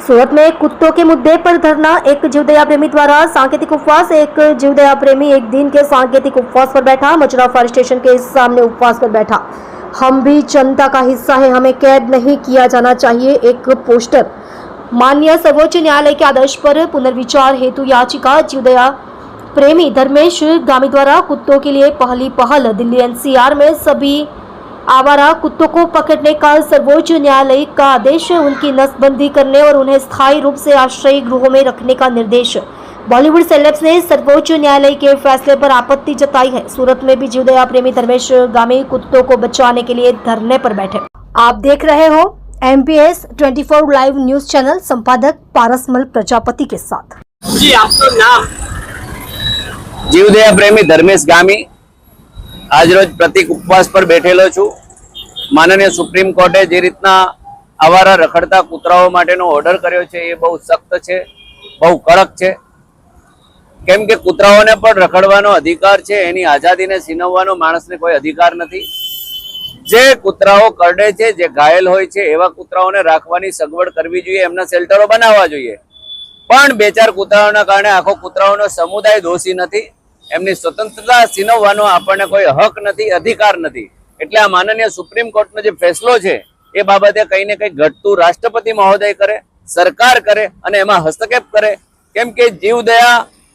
सूरत में कुत्तों के मुद्दे पर धरना, एक जीवदया प्रेमी द्वारा सांकेतिक उपवास। एक जीवदया प्रेमी एक दिन के सांकेतिक उपवास पर बैठा। मचुरा फायर स्टेशन के सामने उपवास पर बैठा। हम भी जनता का हिस्सा है, हमें कैद नहीं किया जाना चाहिए, एक पोस्टर। माननीय सर्वोच्च न्यायालय के आदेश पर पुनर्विचार हेतु याचिका। जीवदया प्रेमी धर्मेश गामी द्वारा कुत्तों के लिए पहली पहल। दिल्ली एनसीआर में सभी आवारा कुत्तों को पकड़ने का सर्वोच्च न्यायालय का आदेश। उनकी नसबंदी करने और उन्हें स्थायी रूप से आश्रय गृहों में रखने का निर्देश। बॉलीवुड सेलेब्स ने सर्वोच्च न्यायालय के फैसले पर आपत्ति जताई है। सूरत में भी जीवदया प्रेमी धर्मेश गामी कुत्तों को बचाने के लिए धरने पर बैठे। आप देख रहे हो MPS 24 लाइव न्यूज चैनल, संपादक पारसमल प्रजापति के साथ। जी, आपका नाम? जीवदया प्रेमी धर्मेश गामी आज रोज प्रतीक उपवास पर बैठेलो छू। माननीय सुप्रीम कोर्टे जे रीतना आवारा रखड़ता कूतराओ माटेनो ऑर्डर कर्यो छे ए बहु सख्त छे, बहु कड़क छे। केम के कूतराओने पण रखड़वानो अधिकार छे, एनी आजादीने सीनवવાનો माणसने कोई अधिकार नथी। जे कूतराओ करडे छे, जे घायल होय छे एवा कूतराओने राखवानी सगवड करवी जोईए, एमना शेल्टरो बनाववा जोईए। पण बे चार कूतराओना कारणे आखो कूतराओनो समुदाय दोषी नथी। एमनी स्वतंत्रता सीनवવાનો આપણને કોઈ હક નથી, અધિકાર નથી। એટલે આ માનનીય સુપ્રીમ કોર્ટનો જે ફેસલો છે એ બાબતે કઈ ને કઈ ઘટતું રાષ્ટ્રપતિ મહોદય કરે, સરકાર કરે અને એમાં હસ્તક્ષેપ કરે। કેમ કે જીવદયા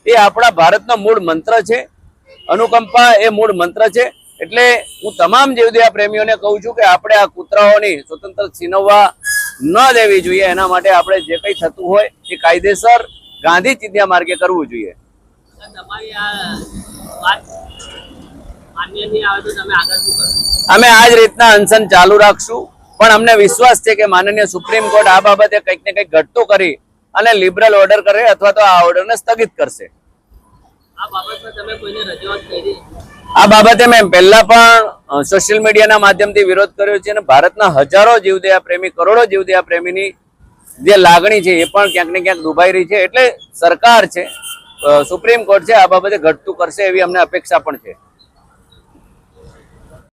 એ આપણા ભારતનો મૂળ મંત્ર છે, અનુકંપા એ મૂળ મંત્ર છે। એટલે હું તમામ જીવદયા પ્રેમીઓને કહું છું કે આપણે આ કૂતરાઓની સ્વતંત્ર છીનવવા ન દેવી જોઈએ। એના માટે આપણે જે કંઈ થતું હોય એ કાયદેસર ગાંધી ચિંધ્યા માર્ગે કરવું જોઈએ। અમે આજ રીતના અનશન ચાલુ રાખશું, પણ અમને વિશ્વાસ છે કે માનનીય સુપ્રીમ કોર્ટ આ બાબતે કંઈક ને કંઈક ઘટતું કરી અને લિબરલ ઓર્ડર કરે અથવા તો આ ઓર્ડરને સ્થગિત કરશે। આ બાબતે મેં પહેલા પણ સોશિયલ મીડિયાના માધ્યમથી વિરોધ કર્યો છે અને ભારતના હજારો જીવદયા પ્રેમી, કરોડો જીવદયા પ્રેમીની જે લાગણી છે એ પણ ક્યાંક ને ક્યાંક દુભાઈ રહી છે। એટલે સરકાર છે, સુપ્રીમ કોર્ટ છે, આ બાબતે ઘટતું કરશે એવી અમને અપેક્ષા પણ છે।